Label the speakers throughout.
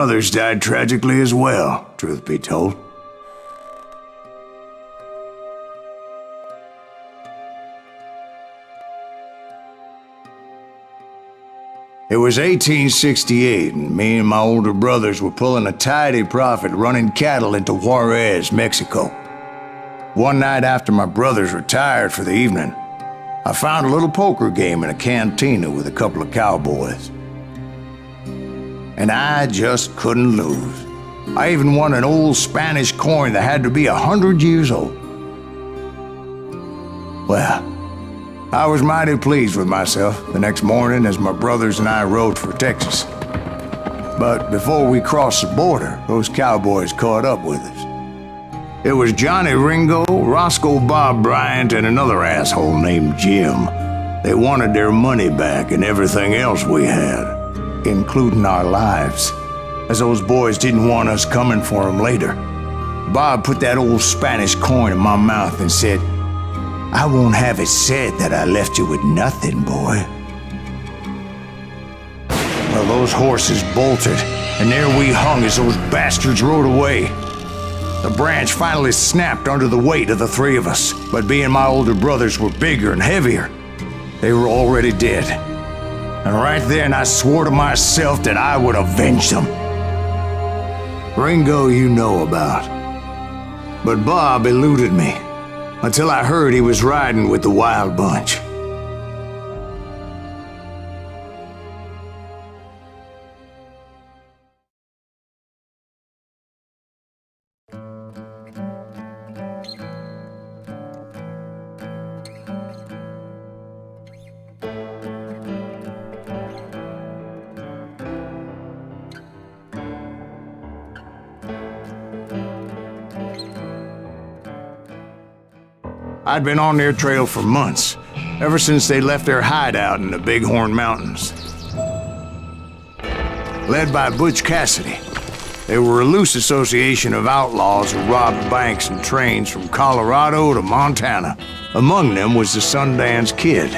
Speaker 1: Others died tragically as well, truth be told. It was 1868, and me and my older brothers were pulling a tidy profit running cattle into Juarez, Mexico. One night after my brothers retired for the evening, I found a little poker game in a cantina with a couple of cowboys. And I just couldn't lose. I even won an old Spanish coin that had to be 100 years old. Well, I was mighty pleased with myself the next morning as my brothers and I rode for Texas. But before we crossed the border, those cowboys caught up with us. It was Johnny Rinko, Roscoe Bob Bryant, and another asshole named Jim. They wanted their money back and everything else we had, including our lives, as those boys didn't want us coming for them later. Bob put that old Spanish coin in my mouth and said, "I won't have it said that I left you with nothing, boy." Well, those horses bolted, and there we hung as those bastards rode away. The branch finally snapped under the weight of the three of us, but being my older brothers were bigger and heavier, they were already dead. And right then I swore to myself that I would avenge them. Ringo you know about. But Bob eluded me, until I heard he was riding with the Wild Bunch. I'd been on their trail for months, ever since they left their hideout in the Bighorn Mountains. Led by Butch Cassidy, they were a loose association of outlaws who robbed banks and trains from Colorado to Montana. Among them was the Sundance Kid,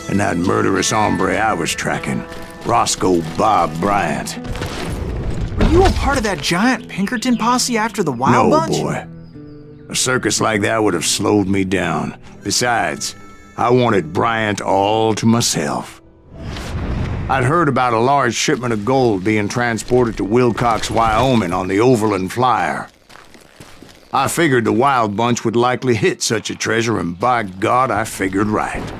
Speaker 1: and that murderous hombre I was tracking, Roscoe Bob Bryant.
Speaker 2: Were you a part of that giant Pinkerton posse after the Wild Bunch?
Speaker 1: No, boy. A circus like that would have slowed me down. Besides, I wanted Bryant all to myself. I'd heard about a large shipment of gold being transported to Wilcox, Wyoming on the Overland Flyer. I figured the Wild Bunch would likely hit such a treasure, and by God, I figured right.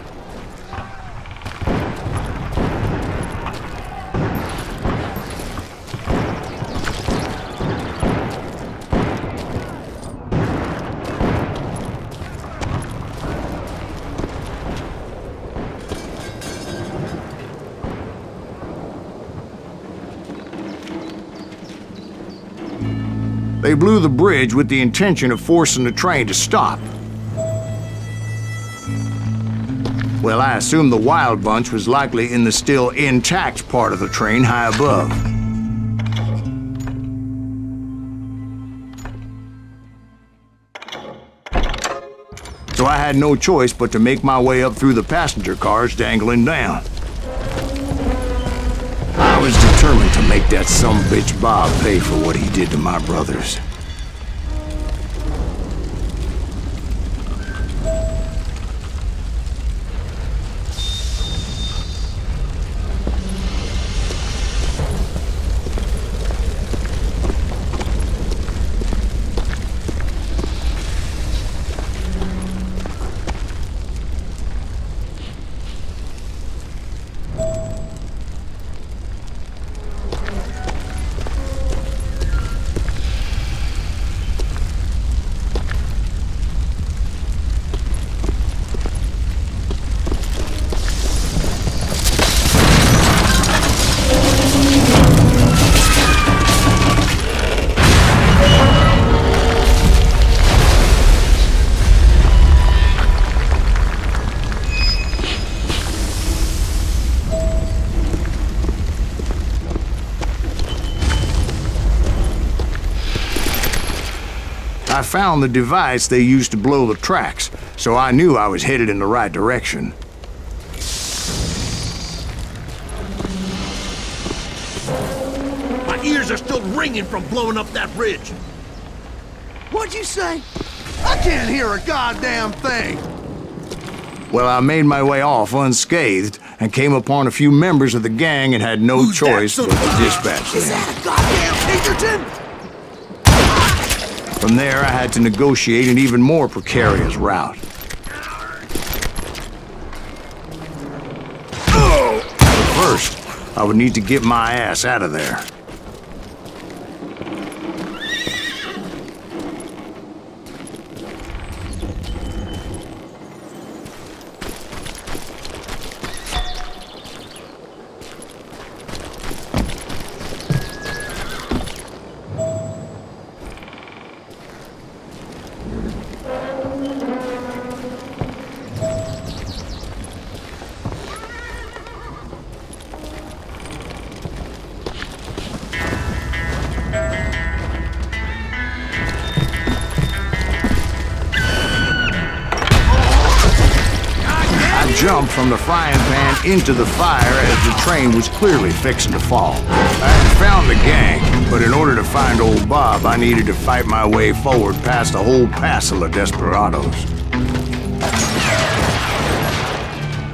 Speaker 1: They blew the bridge with the intention of forcing the train to stop. Well, I assumed the Wild Bunch was likely in the still intact part of the train high above. So I had no choice but to make my way up through the passenger cars dangling down. I was determined to make that sumbitch Bob pay for what he did to my brothers. I found the device they used to blow the tracks, so I knew I was headed in the right direction.
Speaker 3: My ears are still ringing from blowing up that ridge.
Speaker 4: What'd you say? I can't hear a goddamn thing!
Speaker 1: Well, I made my way off unscathed and came upon a few members of the gang and had no
Speaker 4: Who's that
Speaker 1: choice
Speaker 4: son
Speaker 1: but
Speaker 4: of
Speaker 1: to
Speaker 4: a-
Speaker 1: dispatch
Speaker 4: Is
Speaker 1: them.
Speaker 4: that a goddamn Pinkerton?
Speaker 1: From there, I had to negotiate an even more precarious route. But first, I would need to get my ass out of there. Jumped from the frying pan into the fire as the train was clearly fixing to fall. I had found the gang, but in order to find old Bob, I needed to fight my way forward past a whole passel of desperados.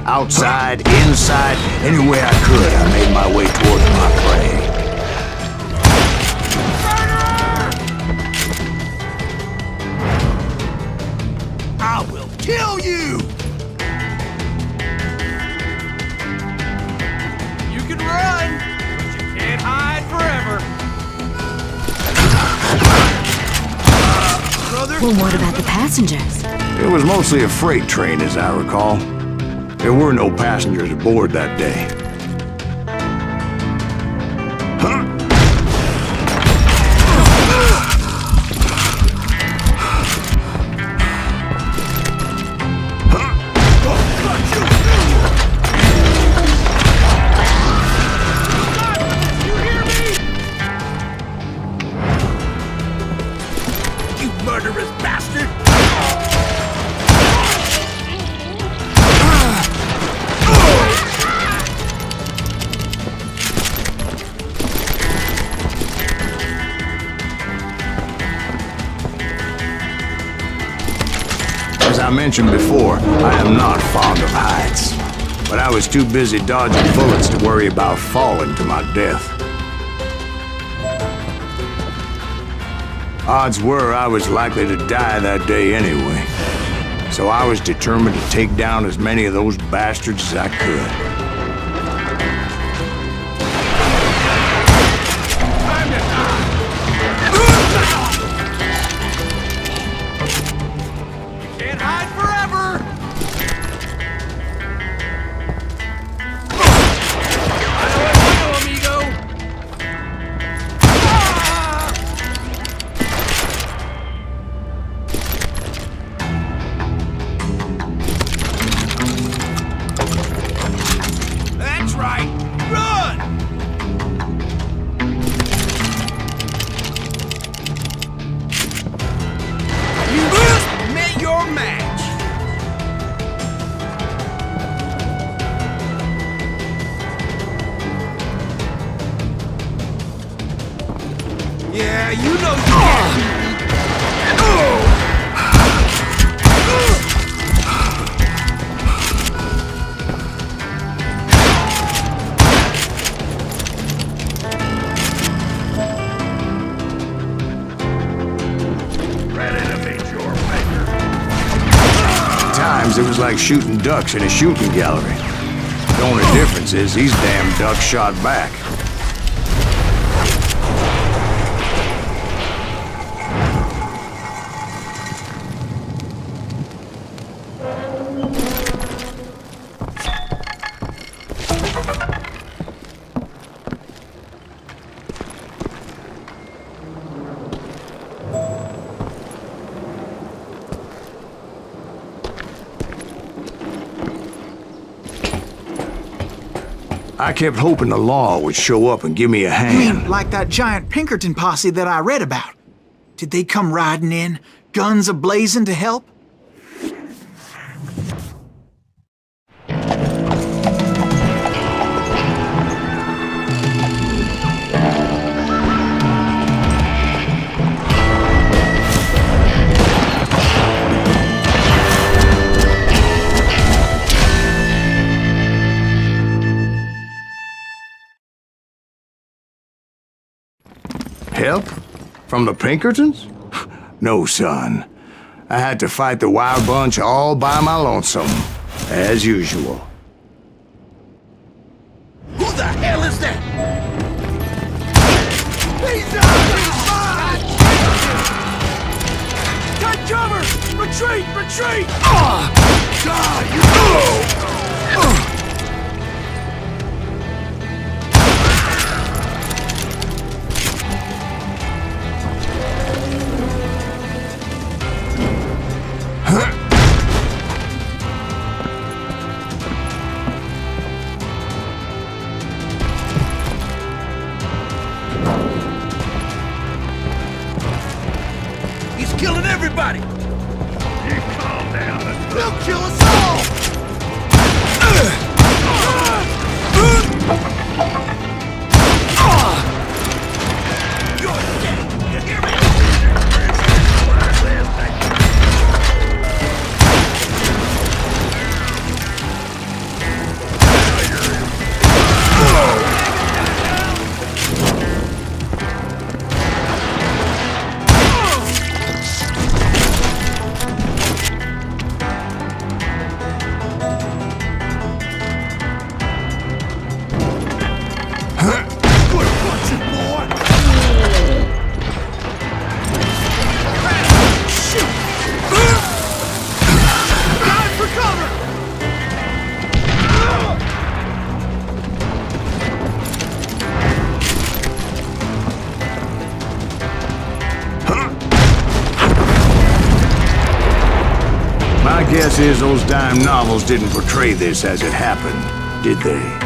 Speaker 1: Outside, inside, any way I could, I made my way towards my prey.
Speaker 4: I will kill you!
Speaker 5: You can run, but you can't hide forever.
Speaker 6: Well, what about the passengers?
Speaker 1: It was mostly a freight train, as I recall. There were no passengers aboard that day.
Speaker 4: Murderous bastard!
Speaker 1: As I mentioned before, I am not fond of heights. But I was too busy dodging bullets to worry about falling to my death. Odds were I was likely to die that day anyway. So I was determined to take down as many of those bastards as I could.
Speaker 5: Can't hide forever. I know, amigo.
Speaker 4: That's right! Run! You just met your match! Yeah, you know you can't.
Speaker 1: Times it was like shooting ducks in a shooting gallery. The only difference is these damn ducks shot back. I kept hoping the law would show up and give me a
Speaker 2: You
Speaker 1: hand.
Speaker 2: mean like that giant Pinkerton posse that I read about? Did they come riding in, guns a-blazing to help?
Speaker 1: help? From the Pinkertons? No, son. I had to fight the wild bunch all by my lonesome, as usual.
Speaker 4: Who the hell is that? He's out!
Speaker 5: Take cover! Retreat! Retreat!
Speaker 4: God, you... He's killing everybody!
Speaker 3: You calm down and
Speaker 4: He'll kill us all! You're dead! You hear me? Good punching, boy! Shoot! Dive for cover!
Speaker 1: My guess is those dime novels didn't portray this as it happened, did they?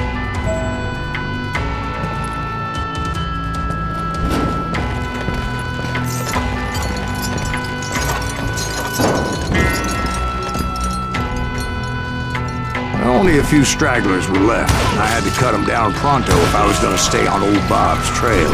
Speaker 1: Only a few stragglers were left. I had to cut them down pronto if I was going to stay on old Bob's trail.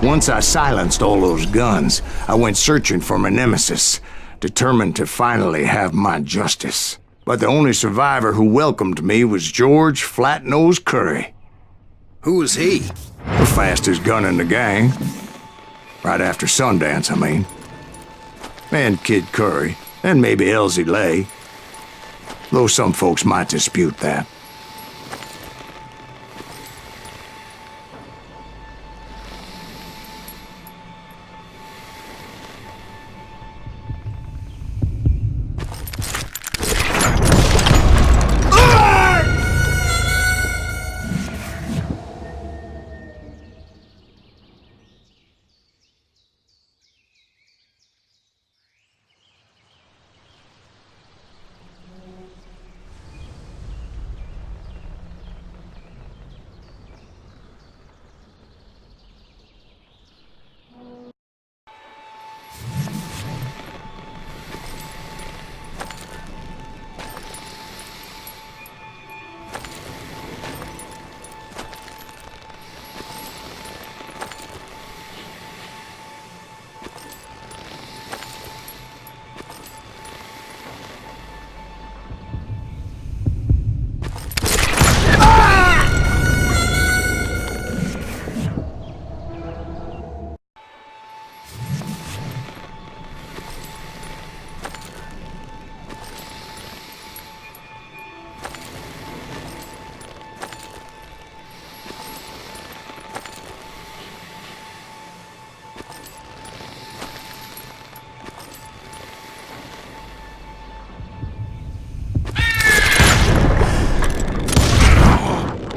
Speaker 1: Once I silenced all those guns, I went searching for my nemesis, determined to finally have my justice. But the only survivor who welcomed me was George Flat-Nose Curry.
Speaker 4: Who was he?
Speaker 1: The fastest gun in the gang. Right after Sundance, I mean. And Kid Curry, and maybe Elsie Lay. Though some folks might dispute that.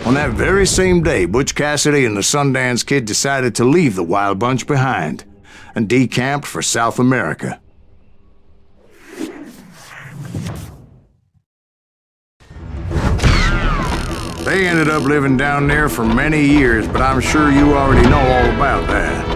Speaker 1: On that very same day, Butch Cassidy and the Sundance Kid decided to leave the Wild Bunch behind and decamped for South America. They ended up living down there for many years, but I'm sure you already know all about that.